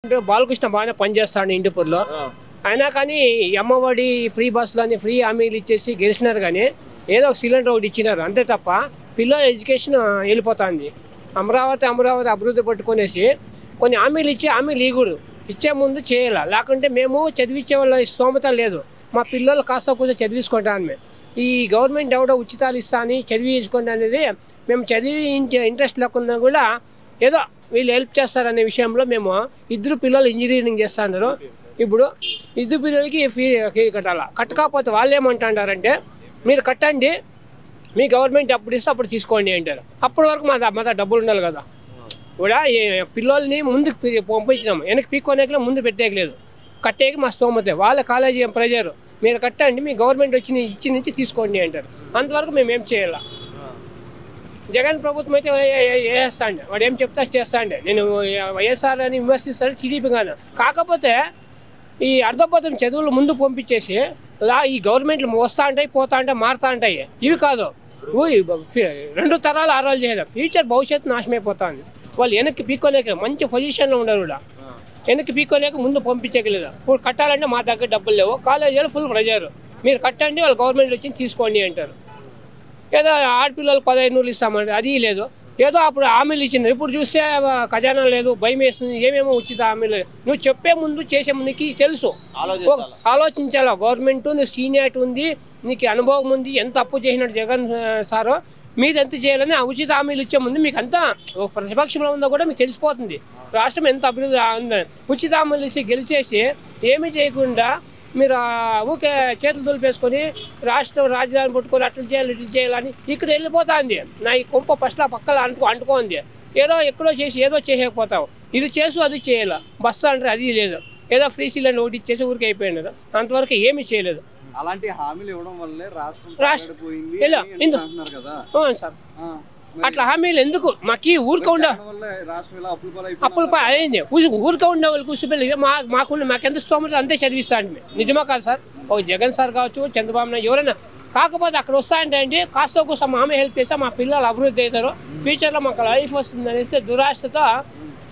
బాలకృష్ణ బాగానే పనిచేస్తాడు ఇంటిపూర్లో. అయినా కానీ అమ్మఒడి ఫ్రీ బస్సులని ఫ్రీ హామీలు ఇచ్చేసి గెలిచినారు. కానీ ఏదో ఒక సిలిండర్ ఒకటి ఇచ్చినారు అంతే తప్ప పిల్లల ఎడ్యుకేషన్ వెళ్ళిపోతుంది. అమరావతి అభివృద్ధి పట్టుకునేసి కొన్ని హామీలు ఇచ్చి హామీలు ఇవ్వకూడదు. ఇచ్చే ముందు చేయాలి. లేకుంటే మేము చదివించే వాళ్ళ స్తోమత లేదు. మా పిల్లలు కాస్త కొంచెం చదివించుకుంటాను. మేము ఈ గవర్నమెంట్ ఎవడో ఉచితాలు ఇస్తా అని చదివించుకోండి అనేది మేము చదివి ఇంట్రెస్ట్ లేకుండా కూడా ఏదో వీళ్ళు హెల్ప్ చేస్తారనే విషయంలో మేము ఇద్దరు పిల్లలు ఇంజనీరింగ్ చేస్తున్నారు. ఇప్పుడు ఇద్దరు పిల్లలకి ఫీ కట్టాలా. కట్టకపోతే వాళ్ళు ఏమంటారంటే మీరు కట్టండి, మీ గవర్నమెంట్ అప్పుడు ఇస్తే అప్పుడు తీసుకోండి అంటారు. అప్పటి వరకు మా డబ్బులు ఉండాలి కదా. కూడా పిల్లల్ని ముందుకు పంపించినాము, వెనక్కి పీక్కోనేకలే ముందు పెట్టేయలేదు. కట్టేకి మా స్తోమతే. వాళ్ళ కాలేజీ ప్రెజర్ మీరు కట్టండి, మీ గవర్నమెంట్ ఇచ్చి నుంచి తీసుకోండి అంటారు. అంతవరకు మేము ఏం చేయాలా. జగన్ ప్రభుత్వం అయితే వేస్తాండి, వాడు ఏం చెప్తా చేస్తాండి. నేను వైఎస్ఆర్ అని విమర్శిస్తాను టీడీపీ కాదు. కాకపోతే ఈ అర్ధపోతం చదువులు ముందు పంపించేసి ఈ గవర్నమెంట్లు వస్తూ ఉంటాయి, పోతా ఉంటాయి, మారుతూ ఉంటాయి. ఇవి కాదు, రెండు తరాలు ఆరోజు చేయాలి. ఫ్యూచర్ భవిష్యత్తు నాశనమైపోతుంది. వాళ్ళు వెనక్కి పీక్కోలేక మంచి పొజిషన్లో ఉండరు కూడా. వెనక్కి పీక్కోలేక ముందు పంపించగలేదు. ఇప్పుడు కట్టాలంటే మా దగ్గర డబ్బులు లేవు, కాలేజీలో ఫుల్ ప్రెజర్, మీరు కట్టండి, వాళ్ళు గవర్నమెంట్ వచ్చి తీసుకోండి అంటారు. ఏదో ఆడపిల్లలు 15,000 ఇస్తామంటే అది లేదు. ఏదో అప్పుడు హామీలు ఇచ్చినారు. ఇప్పుడు చూస్తే ఖజానా లేదు, భయం వేస్తుంది. ఏమేమో ఉచిత హామీలు. నువ్వు చెప్పే ముందు చేసే ముందు నీకు తెలుసు, ఆలోచించాలా. గవర్నమెంట్ నువ్వు సీనియారిటీ ఉంది, నీకు అనుభవం ఉంది. ఎంత అప్పు చేసినట్టు జగన్ సారో మీరు ఎంత చేయాలని ఉచిత హామీలు ఇచ్చే ముందు మీకు అంతా ప్రతిపక్షంలో ఉందో కూడా మీకు తెలిసిపోతుంది రాష్ట్రం ఎంత అభివృద్ధి ఉందని. ఉచిత హామీలు ఇచ్చి గెలిచేసి ఏమీ చేయకుండా మీరు ఊకే చేతులు దులిపేసుకొని రాష్ట్రం రాజధాని పట్టుకొని అట్లు చేయాలి ఇట్లు చేయాలని ఇక్కడ వెళ్ళిపోతుంది. నా ఈ కొంప ఫస్ట్ పక్కల అంటుకోంది. ఏదో ఎక్కడో చేసి ఏదో చేయకపోతావు. ఇది చేసు అది చేయాలి. బస్సు అంటే అది లేదు. ఏదో ఫ్రీ సిలిండర్ ఒకటి ఇచ్చేసి ఊరికి అయిపోయినారు. అంతవరకు ఏమీ చేయలేదు. అలాంటి హామీలు ఇవ్వడం వల్లే సార్ అట్లా హామీలు ఎందుకు మాకు ఊరికే ఉండే అప్పులు అయింది. ఊరికే ఉండే వాళ్ళు కూర్చోబెళ్ళి మాకెంత స్తోమత అంతే చదివిస్తాండి. నిజమా కాదు సార్? ఒక జగన్ సార్ కావచ్చు, చంద్రబాబు నాయుడు ఎవరైనా. కాకపోతే అక్కడ వస్తాయంటే కాస్త కోసం ఆమె హెల్ప్ చేస్తే మా పిల్లలు అభివృద్ధి అవుతారు, ఫ్యూచర్లో మాకు లైఫ్ వస్తుంది అనేసి దురాశతో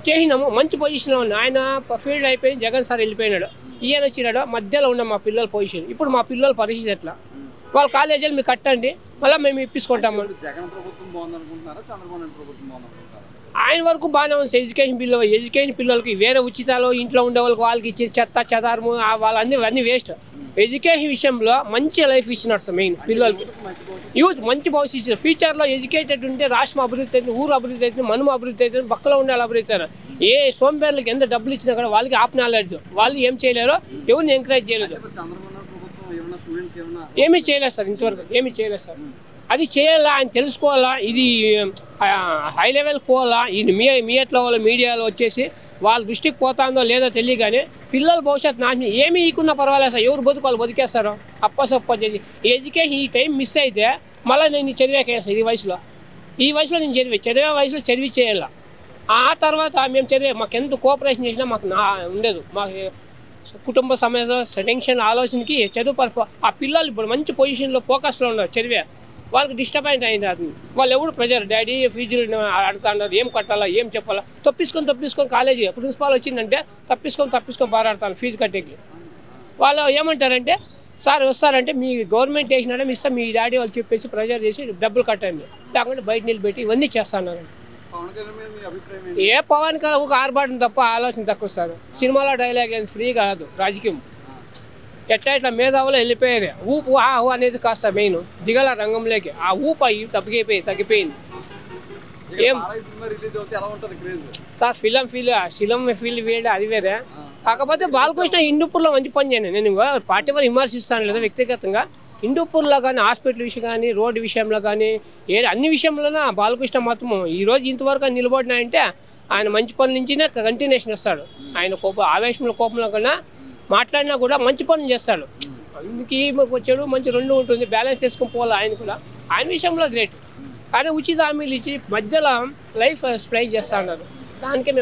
చేసినాము. మంచి పొజిషన్లో ఉంది. ఆయన ఫీల్డ్ అయిపోయి జగన్ సార్ వెళ్ళిపోయినాడు, ఈయన వచ్చినాడు, మధ్యలో ఉన్న మా పిల్లల పొజిషన్. ఇప్పుడు మా పిల్లల పరిస్థితి ఎట్లా? వాళ్ళ కాలేజీలు మీరు కట్టండి, మళ్ళీ మేము ఇప్పించుకుంటాము. ఆయన వరకు బాగానే ఉంది. ఎడ్యుకేషన్ పిల్లలకి వేరే ఉచితాలు ఇంట్లో ఉండే వాళ్ళకి ఇచ్చి చెత్త చెదారము వాళ్ళన్నీ వేస్ట్. ఎడ్యుకేషన్ విషయంలో మంచి లైఫ్ ఇచ్చినాడు సార్. మెయిన్ పిల్లలకి యూత్ మంచి భవిష్యత్తు ఇచ్చారు. ఫ్యూచర్లో ఎడ్యుకేటెడ్ ఉంటే రాష్ట్రం అభివృద్ధి అవుతుంది, ఊరు అభివృద్ధి అవుతుంది, మనము అభివృద్ధి అవుతుంది, పక్కలో ఉండే అభివృద్ధి అవుతారు. ఏ సోంబేర్లకి ఎంత డబ్బులు ఇచ్చినా కూడా వాళ్ళకి ఆప్ నాలెడ్జ్, వాళ్ళు ఏం చేయలేరు, ఎవరిని ఎంకరేజ్ చేయలేదు, ఏమీ చేయలేదు సార్. ఇంతవరకు ఏమీ చేయలేదు సార్. అది చేయాలా, ఆయన తెలుసుకోవాలా, ఇది హై లెవెల్కి పోవాలా. ఇది మీ ఎట్లా వాళ్ళ మీడియాలో వచ్చేసి వాళ్ళ దృష్టికి పోతుందో లేదో తెలియగానే పిల్లల భవిష్యత్తు నాశనం. ఏమీ ఈకున్నా పర్వాలేదు సార్, ఎవరు బతుకు బతికేస్తారు అప్పసప్ప చేసి. ఎడ్యుకేషన్ ఈ టైం మిస్ అయితే మళ్ళీ నేను చదివాకేస్తాను. ఈ వయసులో నేను చదివే వయసులో చదివి చేయాలా. ఆ తర్వాత మేము మాకు ఎంత కోఆపరేషన్ చేసినా మాకు ఉండదు. మాకు కుటుంబ సమస్య టెన్షన్ ఆలోచనకి చదువు ఆ పిల్లలు ఇప్పుడు మంచి పొజిషన్లో ఫోకస్లో ఉన్నారు. చదివే వాళ్ళకి డిస్టర్బెంట్ అయింది. అది వాళ్ళు ఎవరు ప్రెజర్ డాడీ ఫీజులు అడుగుతున్నారు, ఏం కట్టాలా, ఏం చెప్పాలా. తప్పించుకొని కాలేజీ ప్రిన్సిపాల్ వచ్చిందంటే తప్పించుకొని పారాడతాను ఫీజు కట్టేకి. వాళ్ళు ఏమంటారంటే సార్ వస్తారంటే మీ గవర్నమెంట్ వేసినాడే మీ ఇస్తాం, మీ డాడీ వాళ్ళు చెప్పేసి ప్రెజర్ చేసి డబ్బులు కట్టండి, లేకుంటే బయట నిలబెట్టి ఇవన్నీ చేస్తున్నారు. ఏ పవన్ కాదు ఒక ఆర్భాటం తప్ప ఆలోచన తక్కువ సార్. సినిమాలో డైలాగ్ ఏం ఫ్రీ కాదు. రాజకీయం ఎట్లా మేధావులు వెళ్ళిపోయారు. ఊపు ఆహు అనేది కాస్త మెయిన్ దిగల రంగంలోకి. ఆ ఊపు తగ్గిపోయింది. ఏం సార్ ఫిలిం ఫీల్డ్ వేయండి, అది వేరే. కాకపోతే బాలకృష్ణ హిందూపూర్లో మంచి పని చేయను. నేను పార్టీ వారు విమర్శిస్తాను లేదా వ్యక్తిగతంగా. హిందూపూర్లో కానీ హాస్పిటల్ విషయం కానీ రోడ్డు విషయంలో కానీ అన్ని విషయంలోనే బాలకృష్ణ మాత్రం ఈరోజు ఇంతవరకు నిలబడినాయంటే ఆయన మంచి పనుల నుంచినే కంటిన్యూషన్ వస్తాడు. ఆయన కోపంలో కన్నా మాట్లాడినా కూడా మంచి పనులు చేస్తాడు. అందుకే వచ్చాడు మంచి రెండు ఉంటుంది, బ్యాలెన్స్ చేసుకుని పోవాలి. ఆయన కూడా ఆయన విషయంలో గ్రేట్. కానీ ఉచిత హామీలు ఇచ్చి మధ్యలో లైఫ్ స్ప్రై చేస్తూ ఉన్నారు. దానికే మేము